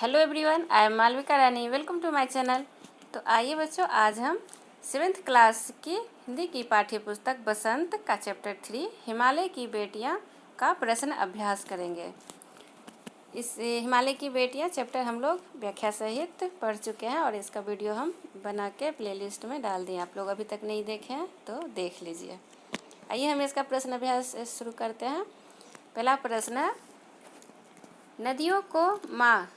Hello everyone, I am Malvika Rani. Welcome to my channel. तो आइए बच्चों, आज हम 7th क्लास की हिंदी की पाठ्य पुस्तक बसंत का चैप्टर 3 हिमालय की बेटियां का प्रश्न अभ्यास करेंगे। इस हिमालय की बेटियां चैप्टर हम लोग व्याख्या सहित पढ़ चुके हैं और इसका वीडियो हम बना के प्लेलिस्ट में डाल दिए। आप लोग अभी तक नहीं देखे हैं तो देख लीजिए। आइए हम इसका प्रश्न अभ्यास शुरू करते हैं। पहला प्रश्न है, नदियों को माँ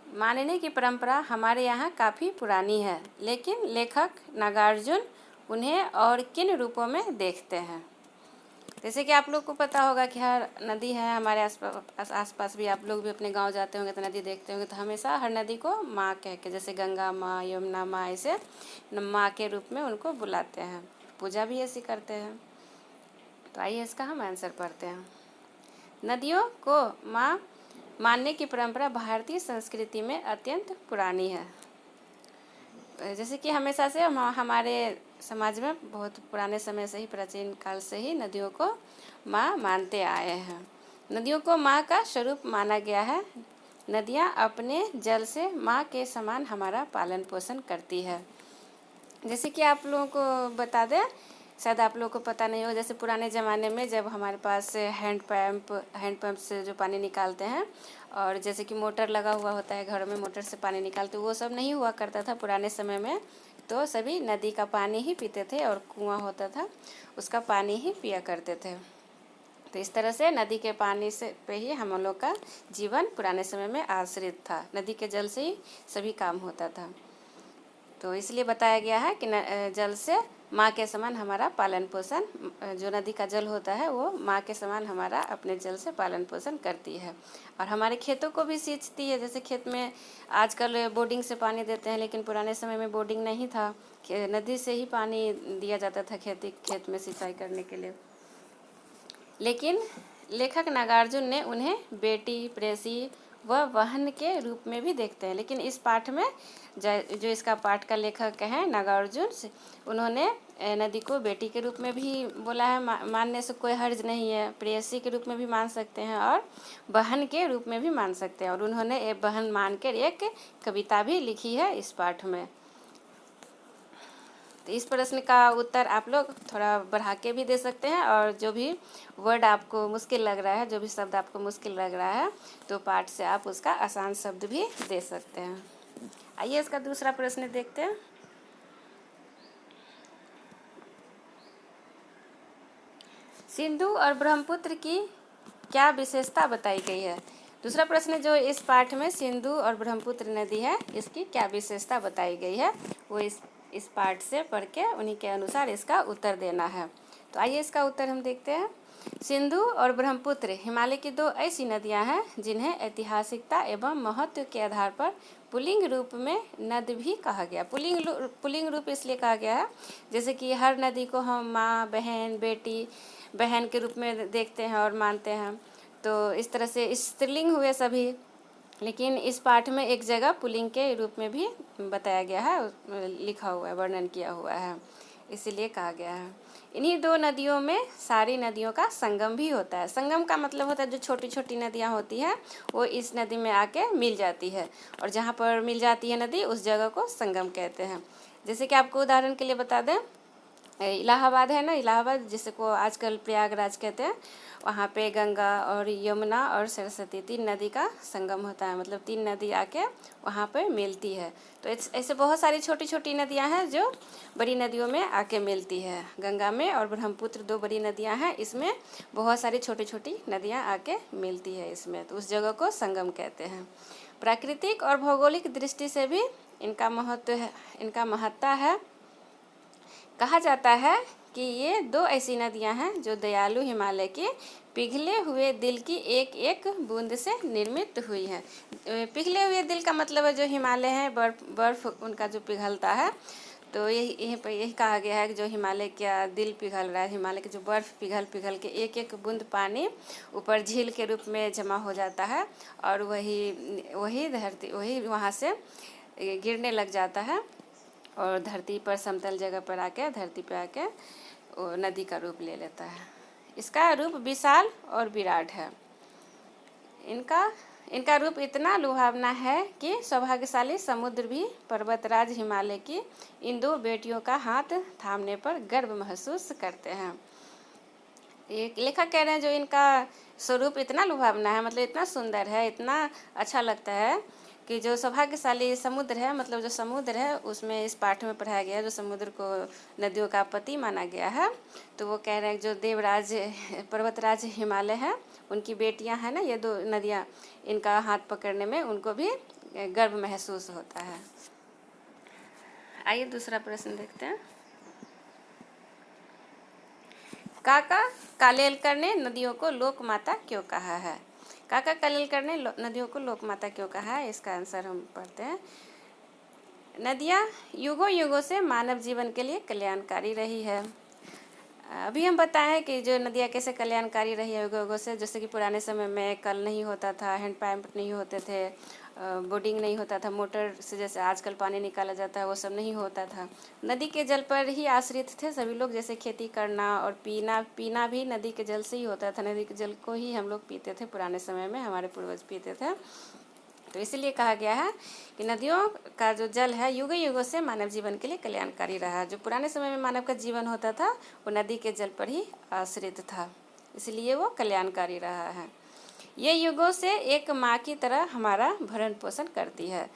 मानने की परंपरा हमारे यहाँ काफ़ी पुरानी है, लेकिन लेखक नागार्जुन उन्हें और किन रूपों में देखते हैं। जैसे कि आप लोग को पता होगा कि हर नदी है हमारे आसपास भी। आप लोग भी अपने गांव जाते होंगे तो नदी देखते होंगे, तो हमेशा हर नदी को माँ कह के, जैसे गंगा माँ, यमुना माँ, ऐसे माँ के रूप में उनको बुलाते हैं, पूजा भी ऐसी करते हैं। तो आइए इसका हम आंसर पढ़ते हैं। नदियों को माँ मानने की परंपरा भारतीय संस्कृति में अत्यंत पुरानी है। जैसे कि हमेशा से हमारे समाज में बहुत पुराने समय से ही, प्राचीन काल से ही नदियों को माँ मानते आए हैं। नदियों को माँ का स्वरूप माना गया है। नदियाँ अपने जल से माँ के समान हमारा पालन पोषण करती है। जैसे कि आप लोगों को बता दें, शायद आप लोगों को पता नहीं हो, जैसे पुराने ज़माने में जब हमारे पास हैंडपम्प से जो पानी निकालते हैं, और जैसे कि मोटर लगा हुआ होता है घर में, मोटर से पानी निकालते, वो सब नहीं हुआ करता था पुराने समय में। तो सभी नदी का पानी ही पीते थे और कुआं होता था उसका पानी ही पिया करते थे। तो इस तरह से नदी के पानी से पे ही हम लोग का जीवन पुराने समय में आश्रित था। नदी के जल से ही सभी काम होता था। तो इसलिए बताया गया है कि जल से माँ के समान हमारा पालन पोषण, जो नदी का जल होता है वो माँ के समान हमारा अपने जल से पालन पोषण करती है और हमारे खेतों को भी सींचती है। जैसे खेत में आजकल बोर्डिंग से पानी देते हैं, लेकिन पुराने समय में बोर्डिंग नहीं था, नदी से ही पानी दिया जाता था खेत में सिंचाई करने के लिए। लेकिन लेखक नागार्जुन ने उन्हें बेटी, प्रेयसी व बहन के रूप में भी देखते हैं। लेकिन इस पाठ में जो इसका पाठ का लेखक है नागार्जुन, उन्होंने नदी को बेटी के रूप में भी बोला है। मानने से कोई हर्ज नहीं है। प्रेयसी के रूप में भी मान सकते हैं और बहन के रूप में भी मान सकते हैं। और उन्होंने एक बहन मानकर एक कविता भी लिखी है इस पाठ में। तो इस प्रश्न का उत्तर आप लोग थोड़ा बढ़ा के भी दे सकते हैं, और जो भी वर्ड आपको मुश्किल लग रहा है, जो भी शब्द आपको मुश्किल लग रहा है, तो पाठ से आप उसका आसान शब्द भी दे सकते हैं। आइए इसका दूसरा प्रश्न देखते हैं। सिंधु और ब्रह्मपुत्र की क्या विशेषता बताई गई है। दूसरा प्रश्न जो इस पाठ में सिंधु और ब्रह्मपुत्र नदी है, इसकी क्या विशेषता बताई गई है, वो इस पाठ से पढ़ के उन्हीं के अनुसार इसका उत्तर देना है। तो आइए इसका उत्तर हम देखते हैं। सिंधु और ब्रह्मपुत्र हिमालय की दो ऐसी नदियां हैं जिन्हें ऐतिहासिकता एवं महत्व के आधार पर पुल्लिंग रूप में नद भी कहा गया। पुल्लिंग रूप इसलिए कहा गया है, जैसे कि हर नदी को हम माँ, बहन, बेटी, बहन के रूप में देखते हैं और मानते हैं। तो इस तरह से स्त्रीलिंग हुए सभी, लेकिन इस पाठ में एक जगह पुल्लिंग के रूप में भी बताया गया है, लिखा हुआ है, वर्णन किया हुआ है, इसीलिए कहा गया है। इन्हीं दो नदियों में सारी नदियों का संगम भी होता है। संगम का मतलब होता है जो छोटी छोटी नदियाँ होती हैं वो इस नदी में आके मिल जाती है, और जहाँ पर मिल जाती है नदी उस जगह को संगम कहते हैं। जैसे कि आपको उदाहरण के लिए बता दें, इलाहाबाद है ना, इलाहाबाद जिसको आजकल प्रयागराज कहते हैं, वहाँ पे गंगा और यमुना और सरस्वती 3 नदी का संगम होता है। मतलब 3 नदी आके वहाँ पे मिलती है। तो ऐसे बहुत सारी छोटी छोटी नदियाँ हैं जो बड़ी नदियों में आके मिलती है। गंगा में और ब्रह्मपुत्र 2 बड़ी नदियाँ हैं, इसमें बहुत सारी छोटी छोटी नदियाँ आके मिलती है इसमें, तो उस जगह को संगम कहते हैं। प्राकृतिक और भौगोलिक दृष्टि से भी इनका महत्ता है। कहा जाता है कि ये 2 ऐसी नदियां हैं जो दयालु हिमालय के पिघले हुए दिल की एक एक बूंद से निर्मित हुई हैं। पिघले हुए दिल का मतलब है जो हिमालय है, बर्फ उनका जो पिघलता है, तो यही कहा गया है कि जो हिमालय का दिल पिघल रहा है, हिमालय की जो बर्फ़ पिघल के एक एक बूंद पानी ऊपर झील के रूप में जमा हो जाता है, और वही वहाँ से गिरने लग जाता है और धरती पर, समतल जगह पर आके, धरती पर आके वो नदी का रूप ले लेता है। इसका रूप विशाल और विराट है। इनका इनका रूप इतना लुभावना है कि सौभाग्यशाली समुद्र भी पर्वतराज हिमालय की इन दो बेटियों का हाथ थामने पर गर्व महसूस करते हैं। एक लेखक कह रहे हैं जो इनका स्वरूप इतना लुभावना है, मतलब इतना सुंदर है, इतना अच्छा लगता है कि जो सौभाग्यशाली समुद्र है, मतलब जो समुद्र है उसमें इस पाठ में पढ़ाया गया है, जो समुद्र को नदियों का पति माना गया है। तो वो कह रहे हैं जो देवराज पर्वतराज हिमालय है, उनकी बेटियां हैं ना, ये दो नदियां, इनका हाथ पकड़ने में उनको भी गर्व महसूस होता है। आइए दूसरा प्रश्न देखते हैं। काका कालेलकर ने नदियों को लोक माता क्यों कहा है? काका कालेलकर ने नदियों को लोक माता क्यों कहा है, इसका आंसर हम पढ़ते हैं। नदियाँ युगों युगों से मानव जीवन के लिए कल्याणकारी रही है। अभी हम बताएं कि जो नदियाँ कैसे कल्याणकारी रही है युगों युगों से। जैसे कि पुराने समय में कल नहीं होता था, हैंडपम्प नहीं होते थे, बोर्डिंग नहीं होता था, मोटर से जैसे आजकल पानी निकाला जाता है वो सब नहीं होता था। नदी के जल पर ही आश्रित थे सभी लोग, जैसे खेती करना और पीना भी नदी के जल से ही होता था। नदी के जल को ही हम लोग पीते थे, पुराने समय में हमारे पूर्वज पीते थे। तो इसीलिए कहा गया है कि नदियों का जो जल है युगों युगों से मानव जीवन के लिए कल्याणकारी रहा है। जो पुराने समय में मानव का जीवन होता था वो नदी के जल पर ही आश्रित था, इसलिए वो कल्याणकारी रहा है। ये युगों से एक माँ की तरह हमारा भरण पोषण करती है।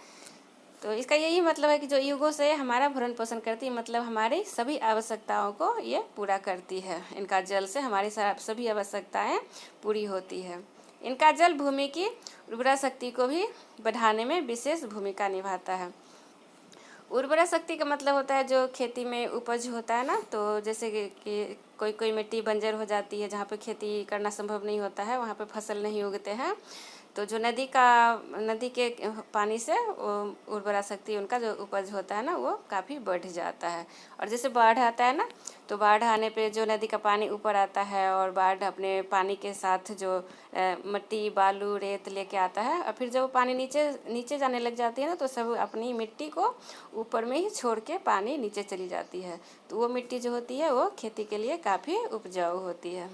तो इसका यही मतलब है कि जो युगों से हमारा भरण पोषण करती है, मतलब हमारी सभी आवश्यकताओं को ये पूरा करती है। इनका जल से हमारी सभी आवश्यकताएं पूरी होती है। इनका जल भूमि की उर्वरा शक्ति को भी बढ़ाने में विशेष भूमिका निभाता है। उर्वरा शक्ति का मतलब होता है जो खेती में उपज होता है ना, तो जैसे कि कोई मिट्टी बंजर हो जाती है, जहाँ पे खेती करना संभव नहीं होता है, वहाँ पे फसल नहीं उगते हैं। तो जो नदी के पानी से उर्वरा शक्ति, उनका जो उपज होता है ना, वो काफ़ी बढ़ जाता है। और जैसे बाढ़ आता है ना, तो बाढ़ आने पे जो नदी का पानी ऊपर आता है और बाढ़ अपने पानी के साथ जो मिट्टी बालू रेत लेके आता है, और फिर जब वो पानी नीचे जाने लग जाती है ना, तो सब अपनी मिट्टी को ऊपर में ही छोड़ के पानी नीचे चली जाती है। तो वो मिट्टी जो होती है वो खेती के लिए काफ़ी उपजाऊ होती है।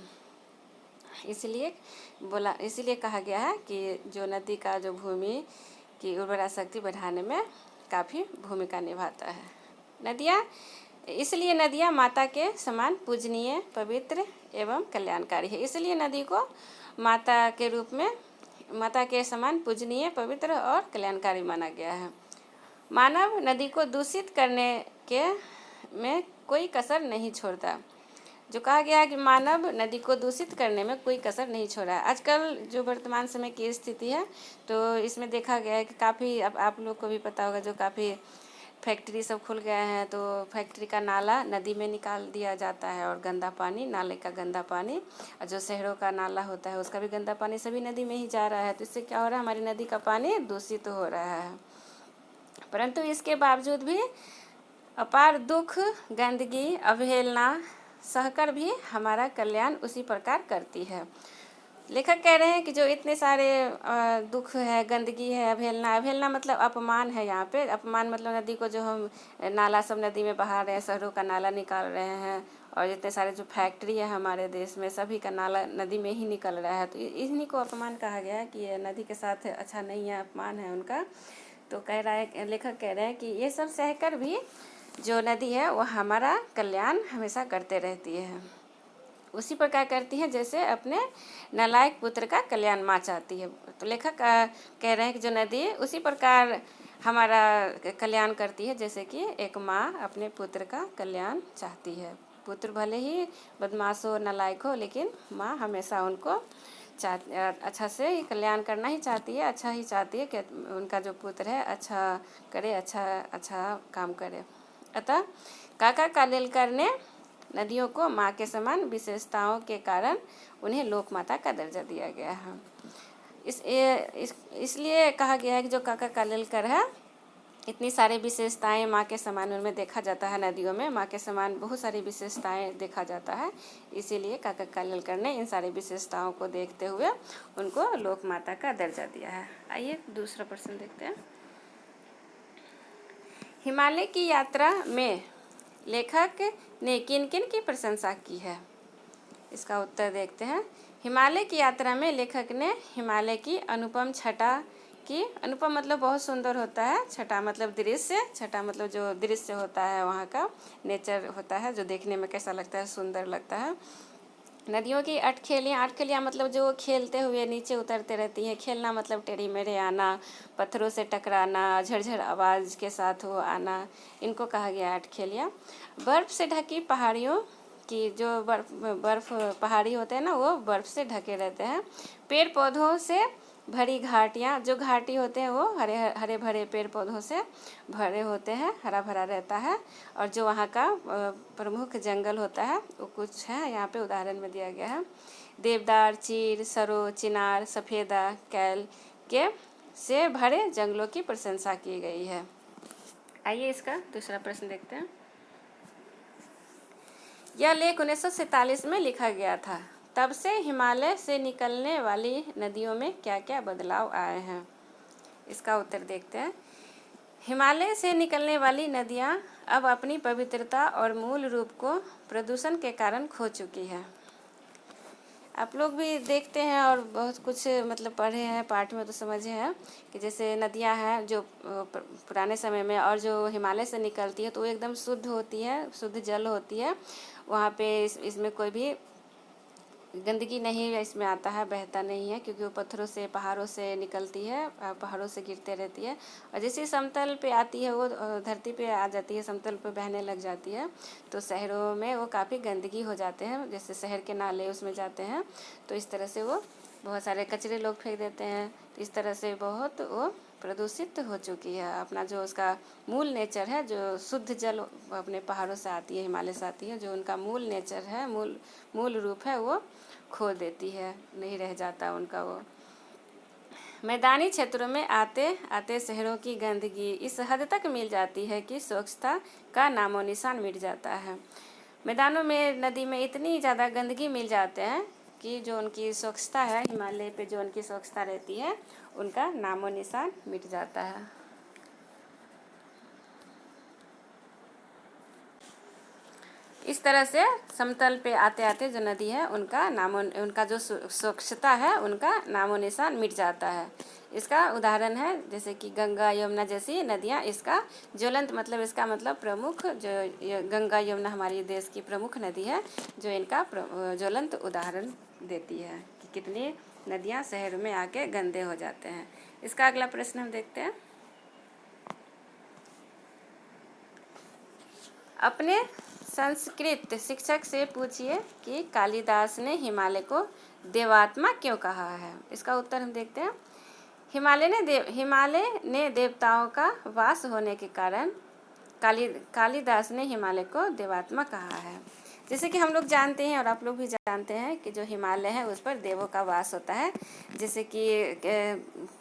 इसीलिए कहा गया है कि जो नदी का जो भूमि की उर्वरा शक्ति बढ़ाने में काफ़ी भूमिका निभाता है। इसलिए नदियाँ माता के समान पूजनीय, पवित्र एवं कल्याणकारी है। इसलिए नदी को माता के रूप में, माता के समान पूजनीय, पवित्र और कल्याणकारी माना गया है। मानव नदी को दूषित करने के में कोई कसर नहीं छोड़ता। जो कहा गया है कि मानव नदी को दूषित करने में कोई कसर नहीं छोड़ा है। आजकल जो वर्तमान समय की स्थिति है, तो इसमें देखा गया है कि काफ़ी, अब आप लोग को भी पता होगा, जो काफ़ी फैक्ट्री सब खुल गए हैं, तो फैक्ट्री का नाला नदी में निकाल दिया जाता है, और गंदा पानी, नाले का गंदा पानी, और जो शहरों का नाला होता है उसका भी गंदा पानी सभी नदी में ही जा रहा है। तो इससे क्या हो रहा है, हमारी नदी का पानी दूषित हो रहा है। परंतु इसके बावजूद भी अपार दुख, गंदगी, अवहेलना सहकर भी हमारा कल्याण उसी प्रकार करती है। लेखक कह रहे हैं कि जो इतने सारे दुख है, गंदगी है, अवहेलना मतलब अपमान है। यहाँ पे अपमान मतलब नदी को जो हम नाला सब नदी में बहा रहे हैं, शहरों का नाला निकाल रहे हैं, और इतने सारे जो फैक्ट्री है हमारे देश में, सभी का नाला नदी में ही निकल रहा है। तो इन्हीं को अपमान कहा गया है कि ये नदी के साथ अच्छा नहीं है, अपमान है उनका। तो लेखक कह रहे हैं कि ये सब सहकर भी जो नदी है वो हमारा कल्याण हमेशा करते रहती है। उसी प्रकार करती है जैसे अपने नालायक पुत्र का कल्याण माँ चाहती है। तो लेखक कह रहे हैं कि जो नदी उसी प्रकार हमारा कल्याण करती है जैसे कि एक माँ अपने पुत्र का कल्याण चाहती है। पुत्र भले ही बदमाश हो, नालायक हो, लेकिन माँ हमेशा उनको अच्छा से कल्याण करना ही चाहती है, अच्छा ही चाहती है कि उनका जो पुत्र है अच्छा करे, अच्छा काम करे। अतः काका कालेलकर ने नदियों को माँ के समान विशेषताओं के कारण उन्हें लोक माता का दर्जा दिया गया है। इसलिए कहा गया है कि जो काका कालेलकर है, इतनी सारी विशेषताएं माँ के समान उनमें देखा जाता है। नदियों में माँ के समान बहुत सारी विशेषताएं देखा जाता है, इसीलिए काका कालेलकर ने इन सारी विशेषताओं को देखते हुए उनको लोक माता का दर्जा दिया है। आइए दूसरा प्रश्न देखते हैं। हिमालय की यात्रा में लेखक ने किन किन की प्रशंसा की है, इसका उत्तर देखते हैं। हिमालय की यात्रा में लेखक ने हिमालय की अनुपम छटा की, अनुपम मतलब बहुत सुंदर होता है, छटा मतलब दृश्य, छटा मतलब जो दृश्य होता है वहाँ का नेचर होता है जो देखने में कैसा लगता है, सुंदर लगता है। नदियों की अटखेलियाँ मतलब जो खेलते हुए नीचे उतरते रहती हैं। खेलना मतलब टेढ़ी मेढ़े आना, पत्थरों से टकराना, झरझर आवाज़ के साथ वो आना, इनको कहा गया अटखेलियाँ। बर्फ़ से ढकी पहाड़ियों की जो बर्फ़ पहाड़ी होते हैं ना, वो बर्फ़ से ढके रहते हैं। पेड़ पौधों से भरी घाटियाँ, जो घाटी होते हैं वो हरे भरे पेड़ पौधों से भरे होते हैं, हरा भरा रहता है। और जो वहाँ का प्रमुख जंगल होता है वो कुछ है यहाँ पे उदाहरण में दिया गया है। देवदार, चीर, सरो, चिनार, सफ़ेदा, कैल के से भरे जंगलों की प्रशंसा की गई है। आइए इसका दूसरा प्रश्न देखते हैं। यह लेख 1947 में लिखा गया था। तब से हिमालय से निकलने वाली नदियों में क्या क्या बदलाव आए हैं? इसका उत्तर देखते हैं। हिमालय से निकलने वाली नदियाँ अब अपनी पवित्रता और मूल रूप को प्रदूषण के कारण खो चुकी है। आप लोग भी देखते हैं और बहुत कुछ मतलब पढ़े हैं, पाठ में तो समझे हैं कि जैसे नदियाँ हैं जो पुराने समय में और जो हिमालय से निकलती है तो वो एकदम शुद्ध होती है, शुद्ध जल होती है। वहाँ पे इसमें कोई भी गंदगी नहीं इसमें आता है, बहता नहीं है, क्योंकि वो पत्थरों से, पहाड़ों से निकलती है, पहाड़ों से गिरते रहती है। और जैसे समतल पे आती है वो धरती पे आ जाती है, समतल पे बहने लग जाती है, तो शहरों में वो काफ़ी गंदगी हो जाते हैं। जैसे शहर के नाले उसमें जाते हैं तो इस तरह से वो बहुत सारे कचरे लोग फेंक देते हैं, तो इस तरह से बहुत वो प्रदूषित हो चुकी है। अपना जो उसका मूल नेचर है, जो शुद्ध जल अपने पहाड़ों से आती है, हिमालय से आती है, जो उनका मूल नेचर है, मूल रूप है, वो खो देती है, नहीं रह जाता उनका वो। मैदानी क्षेत्रों में आते आते शहरों की गंदगी इस हद तक मिल जाती है कि स्वच्छता का नामो निशान मिट जाता है। मैदानों में, नदी में इतनी ज़्यादा गंदगी मिल जाते हैं कि जो उनकी स्वच्छता है, हिमालय पे जो उनकी स्वच्छता रहती है, उनका नामो निशान मिट जाता है। इस तरह से समतल पे आते आते जो नदी है उनका जो स्वच्छता है, उनका नामो निशान मिट जाता है। इसका उदाहरण है जैसे कि गंगा यमुना जैसी नदियाँ। इसका ज्वलंत मतलब, इसका मतलब प्रमुख, जो गंगा यमुना हमारी देश की प्रमुख नदी है, जो इनका ज्वलंत उदाहरण देती है कि कितनी नदियाँ शहर में आके गंदे हो जाते हैं। इसका अगला प्रश्न हम देखते हैं। अपने संस्कृत शिक्षक से पूछिए कि कालिदास ने हिमालय को देवात्मा क्यों कहा है। इसका उत्तर हम देखते हैं। हिमालय ने देवताओं का वास होने के कारण कालिदास ने हिमालय को देवात्मा कहा है। जैसे कि हम लोग जानते हैं और आप लोग भी जानते हैं कि जो हिमालय है उस पर देवों का वास होता है। जैसे कि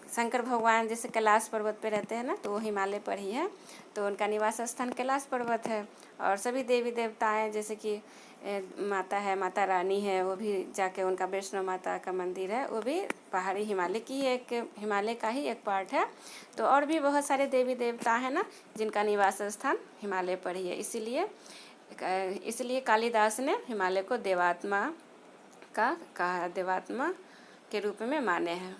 शंकर भगवान जैसे कैलाश पर्वत पे रहते हैं ना, तो वो हिमालय पर ही है, तो उनका निवास स्थान कैलाश पर्वत है। और सभी देवी देवताएं जैसे कि माता है, माता रानी है, वो भी जाके उनका वैष्णो माता का मंदिर है, वो भी पहाड़ी हिमालय का ही एक पार्ट है। तो और भी बहुत सारे देवी देवता हैं ना जिनका निवास स्थान हिमालय पर ही है। इसलिए कालिदास ने हिमालय को देवात्मा के रूप में माने हैं।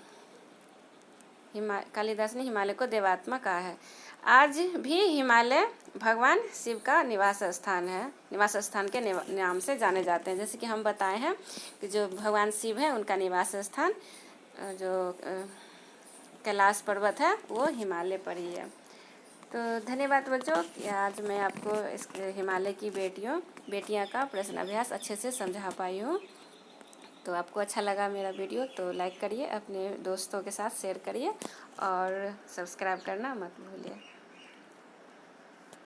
कालिदास ने हिमालय को देवात्मा कहा है। आज भी हिमालय भगवान शिव का निवास स्थान के नाम से जाने जाते हैं। जैसे कि हम बताए हैं कि जो भगवान शिव है उनका निवास स्थान जो कैलाश पर्वत है वो हिमालय पर ही है। तो धन्यवाद बच्चों कि आज मैं आपको इस हिमालय की बेटियां का प्रश्न अभ्यास अच्छे से समझा पाई हूँ। तो आपको अच्छा लगा मेरा वीडियो तो लाइक करिए, अपने दोस्तों के साथ शेयर करिए और सब्सक्राइब करना मत भूलिए।